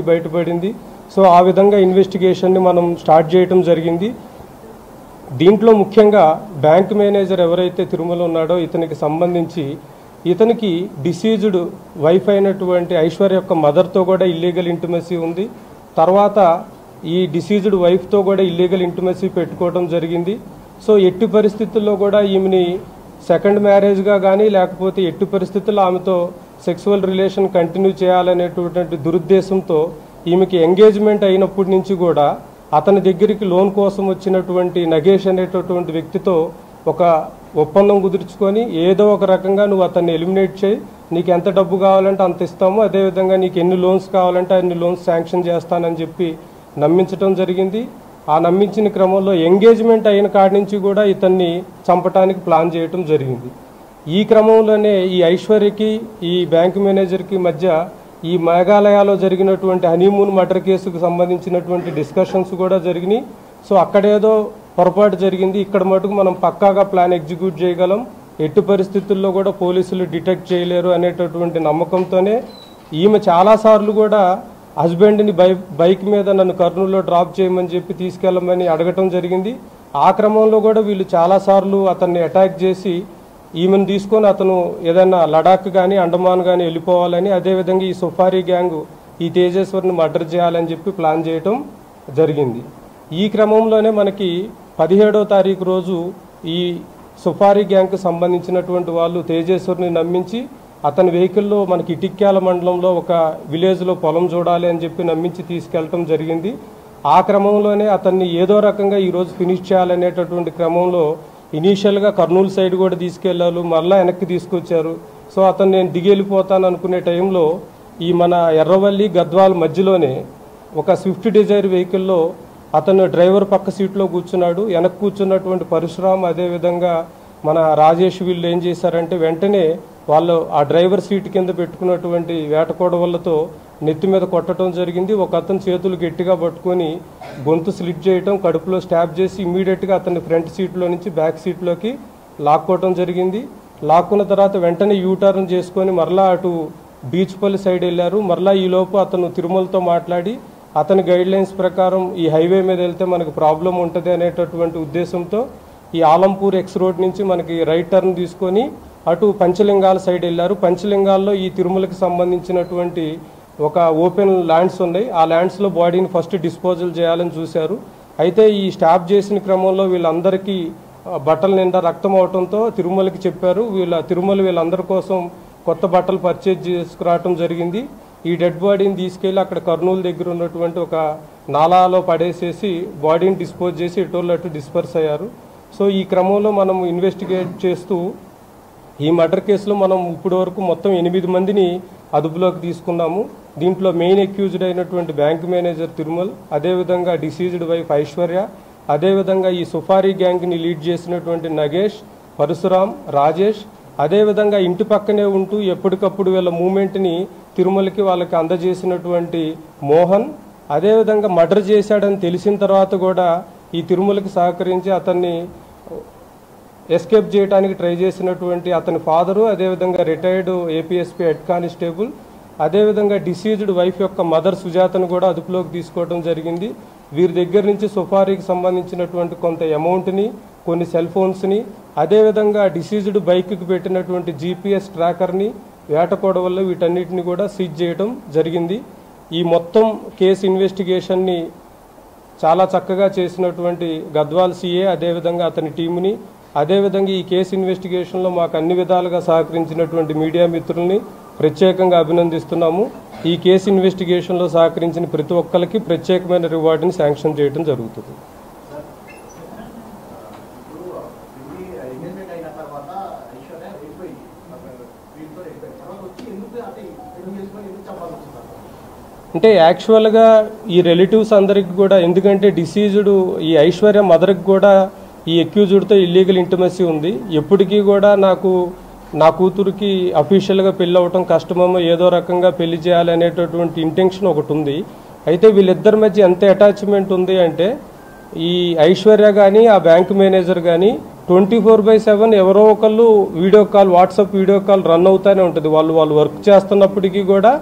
బయటపడింది. సో ఆ విధంగా ఇన్వెస్టిగేషన్ని మనం స్టార్ట్ చేయడం జరిగింది. దీంట్లో ముఖ్యంగా బ్యాంక్ మేనేజర్ ఎవరైతే తిరుమల ఉన్నాడో ఇతనికి సంబంధించి ఇతనికి డిసీజ్డ్ వైఫ్ అయినటువంటి ఐశ్వర్య యొక్క మదర్తో కూడా ఇల్లీగల్ ఇంటిమసీ ఉంది. తర్వాత ఈ డిసీజ్డ్ వైఫ్తో కూడా ఇల్లీగల్ ఇంటిమసీ పెట్టుకోవడం జరిగింది. సో ఎట్టి పరిస్థితుల్లో కూడా ఈమెని సెకండ్ మ్యారేజ్గా కానీ లేకపోతే ఎట్టి పరిస్థితుల్లో ఆమెతో సెక్సువల్ రిలేషన్ కంటిన్యూ చేయాలనేటువంటి దురుద్దేశంతో ఈమెకి ఎంగేజ్మెంట్ అయినప్పటి నుంచి కూడా అతని దగ్గరికి లోన్ కోసం వచ్చినటువంటి నగేష్ అనేటటువంటి వ్యక్తితో ఒక ఒప్పందం కుదుర్చుకొని ఏదో ఒక రకంగా నువ్వు అతన్ని ఎలిమినేట్ చేయి, నీకు ఎంత డబ్బు కావాలంటే అంత ఇస్తాము, అదేవిధంగా నీకు ఎన్ని లోన్స్ కావాలంటే అన్ని లోన్స్ శాంక్షన్ చేస్తానని చెప్పి నమ్మించడం జరిగింది. ఆ నమ్మించిన క్రమంలో ఎంగేజ్మెంట్ అయిన కాడి నుంచి కూడా ఇతన్ని చంపడానికి ప్లాన్ చేయడం జరిగింది. ఈ క్రమంలోనే ఈ ఐశ్వర్యకి ఈ బ్యాంక్ మేనేజర్కి మధ్య ఈ మేఘాలయలో జరిగినటువంటి హనీమూన్ మర్డర్ కేసుకు సంబంధించినటువంటి డిస్కషన్స్ కూడా జరిగినాయి. సో అక్కడేదో పొరపాటు జరిగింది, ఇక్కడ మటుకు మనం పక్కాగా ప్లాన్ ఎగ్జిక్యూట్ చేయగలం, ఎట్టి పరిస్థితుల్లో కూడా పోలీసులు డిటెక్ట్ చేయలేరు అనేటటువంటి నమ్మకంతోనే ఈమె చాలాసార్లు కూడా హస్బెండ్ని బైక్ మీద నన్ను కర్నూలులో డ్రాప్ చేయమని చెప్పి తీసుకెళ్ళమని అడగటం జరిగింది. ఆ క్రమంలో కూడా వీళ్ళు చాలాసార్లు అతన్ని అటాక్ చేసి ఈమెను తీసుకొని అతను ఏదైనా లడాక్ కానీ అండమాన్ కానీ వెళ్ళిపోవాలని, అదేవిధంగా ఈ సుఫారీ గ్యాంగ్ ఈ తేజేశ్వర్ని మర్డర్ చేయాలని చెప్పి ప్లాన్ చేయటం జరిగింది. ఈ క్రమంలోనే మనకి 17వ తారీఖు రోజు ఈ సుఫారీ గ్యాంగ్కి సంబంధించినటువంటి వాళ్ళు తేజేశ్వర్ని నమ్మించి అతని వెహికల్లో మనకి ఇటిక్యాల మండలంలో ఒక విలేజ్లో పొలం చూడాలి అని చెప్పి నమ్మించి తీసుకెళ్ళటం జరిగింది. ఆ క్రమంలోనే అతన్ని ఏదో రకంగా ఈరోజు ఫినిష్ చేయాలనేటటువంటి క్రమంలో ఇనీషియల్గా కర్నూలు సైడ్ కూడా తీసుకెళ్లారు, మళ్ళీ వెనక్కి తీసుకొచ్చారు. సో అతను నేను దిగెళ్ళిపోతాను అనుకునే టైంలో ఈ మన ఎర్రవల్లి గద్వాల్ మధ్యలోనే ఒక స్విఫ్ట్ డిజైర్ వెహికల్లో అతను డ్రైవర్ పక్క సీట్లో కూర్చున్నాడు. వెనక్కి కూర్చున్నటువంటి పరశురామ్ అదేవిధంగా మన రాజేష్ వీళ్ళు ఏం చేశారంటే వెంటనే వాళ్ళు ఆ డ్రైవర్ సీట్ కింద పెట్టుకున్నటువంటి వేటకోడవలతో నెత్తి మీద కొట్టడం జరిగింది. ఒక అతను చేతులు గట్టిగా పట్టుకొని గొంతు స్లిట్ చేయటం, కడుపులో స్టాబ్ చేసి ఇమ్మీడియట్గా అతన్ని ఫ్రంట్ సీట్లో నుంచి బ్యాక్ సీట్లోకి లాక్కోవటం జరిగింది. లాక్కున్న తర్వాత వెంటనే యూటర్న్ చేసుకొని మరలా అటు బీచ్పల్లి సైడ్ వెళ్ళారు. మరలా ఈలోపు అతను తిరుమలతో మాట్లాడి అతని గైడ్ లైన్స్ ప్రకారం ఈ హైవే మీద వెళ్తే మనకు ప్రాబ్లం ఉంటుంది అనేటటువంటి ఉద్దేశంతో ఈ ఆలంపూర్ ఎక్స్ రోడ్ నుంచి మనకి రైట్ టర్న్ తీసుకొని అటు పంచలింగాల సైడ్ వెళ్ళారు. పంచలింగాల్లో ఈ తిరుమలకి సంబంధించినటువంటి ఒక ఓపెన్ ల్యాండ్స్ ఉన్నాయి. ఆ ల్యాండ్స్లో బాడీని ఫస్ట్ డిస్పోజల్ చేయాలని చూశారు. అయితే ఈ స్టాప్ చేసిన క్రమంలో వీళ్ళందరికీ బట్టల నిండా రక్తం అవడంతో తిరుమలకి చెప్పారు. తిరుమల వీళ్ళందరి కోసం కొత్త బట్టలు పర్చేజ్ చేసుకురావటం జరిగింది. ఈ డెడ్ బాడీని తీసుకెళ్లి అక్కడ కర్నూలు దగ్గర ఉన్నటువంటి ఒక నాలాలో పడేసేసి బాడీని డిస్పోజ్ చేసి ఎటోళ్ళు అటు డిస్పర్స్ అయ్యారు. సో ఈ క్రమంలో మనం ఇన్వెస్టిగేట్ చేస్తూ ఈ మర్డర్ కేసులో మనం ఇప్పటి వరకు మొత్తం 8 మందిని అదుపులోకి తీసుకున్నాము. దీంట్లో మెయిన్ అక్యూజ్డ్ అయినటువంటి బ్యాంక్ మేనేజర్ తిరుమల్, అదేవిధంగా డిసీజ్డ్ వైఫ్ ఐశ్వర్య, అదేవిధంగా ఈ సుఫారీ గ్యాంగ్ని లీడ్ చేసినటువంటి నగేష్, పరశురామ్, రాజేష్, అదేవిధంగా ఇంటి పక్కనే ఉంటూ ఎప్పటికప్పుడు వీళ్ళ మూమెంట్ని తిరుమలకి వాళ్ళకి అందజేసినటువంటి మోహన్, అదేవిధంగా మర్డర్ చేశాడని తెలిసిన తర్వాత కూడా ఈ తిరుమలకి సహకరించి అతన్ని ఎస్కేప్ చేయడానికి ట్రై చేసినటువంటి అతని ఫాదరు, అదేవిధంగా రిటైర్డ్ ఏపీఎస్పీ హెడ్ కానిస్టేబుల్, అదేవిధంగా డిసీజ్డ్ వైఫ్ యొక్క మదర్ సుజాతను కూడా అదుపులోకి తీసుకోవడం జరిగింది. వీరి దగ్గర నుంచి సుఫారీకి సంబంధించినటువంటి కొంత అమౌంట్ని, కొన్ని సెల్ ఫోన్స్ని, అదేవిధంగా డిసీజ్డ్ బైక్కి పెట్టినటువంటి జీపీఎస్ ట్రాకర్ని, వేటకోడవల్లో వీటన్నిటిని కూడా సీజ్ చేయడం జరిగింది. ఈ మొత్తం కేసు ఇన్వెస్టిగేషన్ని చాలా చక్కగా చేసినటువంటి గద్వాల్ సిఏ అదేవిధంగా అతని టీముని, అదేవిధంగా ఈ కేసు ఇన్వెస్టిగేషన్లో మాకు అన్ని విధాలుగా సహకరించినటువంటి మీడియా మిత్రుల్ని ప్రత్యేకంగా అభినందిస్తున్నాము. ఈ కేసు ఇన్వెస్టిగేషన్లో సహకరించిన ప్రతి ఒక్కరికి ప్రత్యేకమైన రివార్డుని శాంక్షన్ చేయడం జరుగుతుంది. అంటే యాక్చువల్గా ఈ రిలేటివ్స్ అందరికి కూడా, ఎందుకంటే డిసీజ్డ్ ఈ ఐశ్వర్య మదర్కి కూడా ఈ అక్యూజ్డ్తో ఇల్లీగల్ ఇంటిమసీ ఉంది. ఎప్పటికీ కూడా నా కూతురికి అఫీషియల్గా పెళ్ళి అవ్వటం కష్టమేమో, ఏదో రకంగా పెళ్లి చేయాలనేటటువంటి ఇంటెన్షన్ ఒకటి ఉంది. అయితే వీళ్ళిద్దరి మధ్య ఎంత అటాచ్మెంట్ ఉంది అంటే ఈ ఐశ్వర్య కానీ ఆ బ్యాంక్ మేనేజర్ కానీ 24/7 ఎవరో ఒకళ్ళు video call, WhatsApp video call run అవుతూనే ఉంటుంది. వాళ్ళు వర్క్ చేస్తున్నప్పటికీ కూడా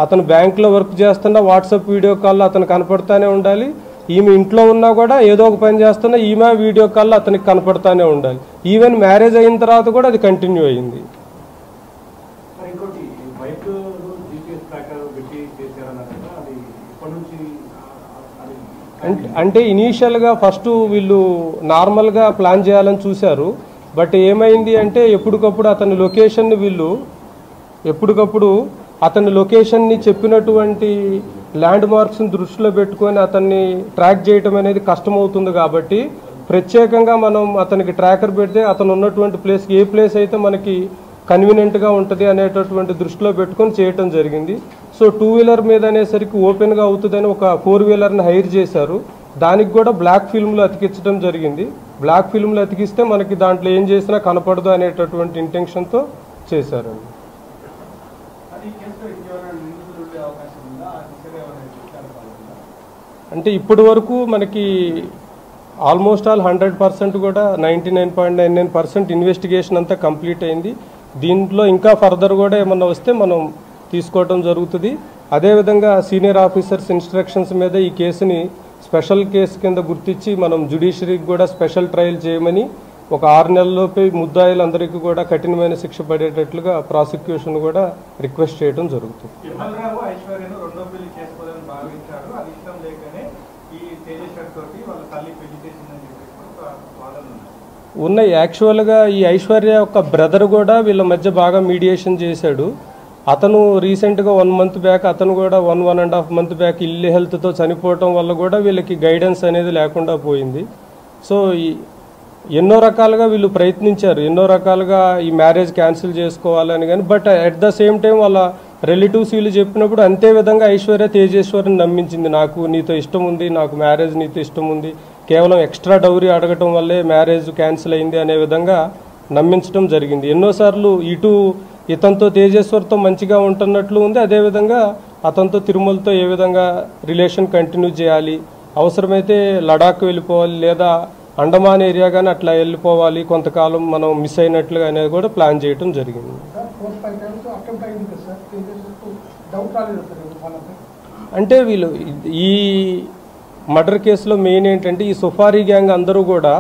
అతను బ్యాంకులో వర్క్ చేస్తున్నా వాట్సాప్ వీడియో కాల్లో అతను కనపడతానే ఉండాలి. ఈమె ఇంట్లో ఉన్నా కూడా ఏదో ఒక పని చేస్తున్నా ఈమె వీడియో కాల్లో అతనికి కనపడతానే ఉండాలి. ఈవెన్ మ్యారేజ్ అయిన తర్వాత కూడా అది కంటిన్యూ అయింది. అంటే ఇనీషియల్గా ఫస్ట్ వీళ్ళు నార్మల్గా ప్లాన్ చేయాలని చూశారు. బట్ ఏమైంది అంటే ఎప్పటికప్పుడు అతని లొకేషన్ని వీళ్ళు అతని లొకేషన్ని చెప్పినటువంటి ల్యాండ్ మార్క్స్ని దృష్టిలో పెట్టుకొని అతన్ని ట్రాక్ చేయటం అనేది కష్టమవుతుంది. కాబట్టి ప్రత్యేకంగా మనం అతనికి ట్రాకర్ పెడితే అతను ఉన్నటువంటి ప్లేస్కి ఏ ప్లేస్ అయితే మనకి కన్వీనియంట్గా ఉంటుంది అనేటటువంటి దృష్టిలో పెట్టుకొని చేయటం జరిగింది. సో 2 వీలర్ మీద అనేసరికి ఓపెన్గా అవుతుందని ఒక 4 వీలర్ని హైర్ చేశారు. దానికి కూడా బ్లాక్ ఫిల్మ్లో అతికించడం జరిగింది. బ్లాక్ ఫిల్మ్లో అతికిస్తే మనకి దాంట్లో ఏం చేసినా కనపడదు అనేటటువంటి ఇంటెన్షన్తో చేశారండి. అంటే ఇప్పటి వరకు మనకి ఆల్మోస్ట్ ఆల్ 100% కూడా 99.99% ఇన్వెస్టిగేషన్ అంతా కంప్లీట్ అయింది. దీంట్లో ఇంకా ఫర్దర్ కూడా ఏమన్నా వస్తే మనం తీసుకోవడం జరుగుతుంది. అదేవిధంగా సీనియర్ ఆఫీసర్స్ ఇన్స్ట్రక్షన్స్ మీద ఈ కేసుని స్పెషల్ కేసు కింద గుర్తించి మనం జ్యుడిషియరీకి కూడా స్పెషల్ ట్రయల్ చేయమని ఒక 6 నెలల్లోపే ముద్దాయిలందరికీ కూడా కఠినమైన శిక్ష పడేటట్లుగా ప్రాసిక్యూషన్ కూడా రిక్వెస్ట్ చేయడం జరుగుతుంది. ఉన్నాయి. యాక్చువల్గా ఈ ఐశ్వర్య యొక్క బ్రదర్ కూడా వీళ్ళ మధ్య బాగా మీడియేషన్ చేశాడు. అతను రీసెంట్గా 1 మంత్ బ్యాక్ అతను కూడా 1.5 మంత్ బ్యాక్ ఇల్లు హెల్త్తో చనిపోవటం వల్ల కూడా వీళ్ళకి గైడెన్స్ అనేది లేకుండా పోయింది. సో ఎన్నో రకాలుగా వీళ్ళు ప్రయత్నించారు, ఎన్నో రకాలుగా ఈ మ్యారేజ్ క్యాన్సిల్ చేసుకోవాలని. కానీ but at the same time వాళ్ళ రిలేటివ్స్ వీళ్ళు చెప్పినప్పుడు అంతే విధంగా ఐశ్వర్య తేజేశ్వరిని నమ్మించింది. నాకు నీతో ఇష్టం ఉంది, నాకు మ్యారేజ్ నీతో ఇష్టం ఉంది, కేవలం ఎక్స్ట్రా డౌరీ అడగటం వల్లే మ్యారేజ్ క్యాన్సిల్ అయింది అనే విధంగా నమ్మించడం జరిగింది. ఎన్నోసార్లు ఇతనితో తేజేశ్వర్తో మంచిగా ఉంటున్నట్లు ఉంది. అదేవిధంగా అతనితో తిరుమలతో ఏ విధంగా రిలేషన్ కంటిన్యూ చేయాలి, అవసరమైతే లడాక్ వెళ్ళిపోవాలి లేదా అండమాన్ ఏరియా కానీ అట్లా వెళ్ళిపోవాలి, కొంతకాలం మనం మిస్ అయినట్లుగా అనేది కూడా ప్లాన్ చేయడం జరిగింది. అంటే వీళ్ళు ఈ మర్డర్ కేసులో మెయిన్ ఏంటంటే ఈ సుఫారీ గ్యాంగ్ అందరూ కూడా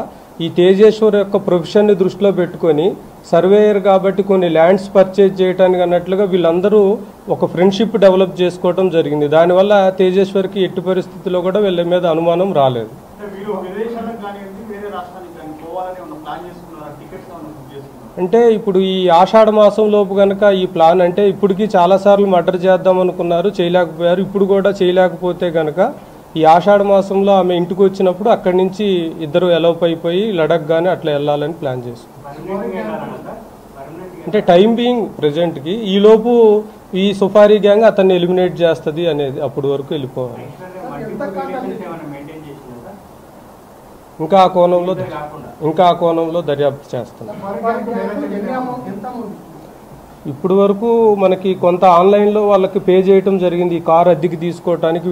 ఈ తేజేశ్వర్ యొక్క ప్రొఫెషన్ని దృష్టిలో పెట్టుకొని సర్వేయర్ కాబట్టి కొన్ని ల్యాండ్స్ పర్చేజ్ చేయడానికి అన్నట్లుగా వీళ్ళందరూ ఒక ఫ్రెండ్షిప్ డెవలప్ చేసుకోవడం జరిగింది. దానివల్ల తేజేశ్వర్కి ఎట్టి పరిస్థితుల్లో కూడా వీళ్ళ మీద అనుమానం రాలేదు. అంటే ఇప్పుడు ఈ ఆషాఢ మాసం లోపు కనుక ఈ ప్లాన్ అంటే ఇప్పటికీ చాలాసార్లు మర్డర్ చేద్దాం అనుకున్నారు, చేయలేకపోయారు. ఇప్పుడు కూడా చేయలేకపోతే కనుక ఈ ఆషాఢ మాసంలో ఆమె ఇంటికి వచ్చినప్పుడు అక్కడి నుంచి ఇద్దరు ఎలోప్ అయిపోయి లడక్ కానీ అట్లా వెళ్ళాలని ప్లాన్ చేసుకున్నారు. అంటే టైం బీయింగ్ ప్రజెంట్కి ఈలోపు ఈ సుఫారీ గ్యాంగ్ అతన్ని ఎలిమినేట్ చేస్తుంది అనేది అప్పటి వరకు వెళ్ళిపోవాలి. ఇంకా ఆ కోణంలో దర్యాప్తు చేస్తున్నాం. ఇప్పుడు వరకు మనకి కొంత ఆన్లైన్లో వాళ్ళకి పే చేయటం జరిగింది ఈ కారు అద్దెకి తీసుకోవటానికి.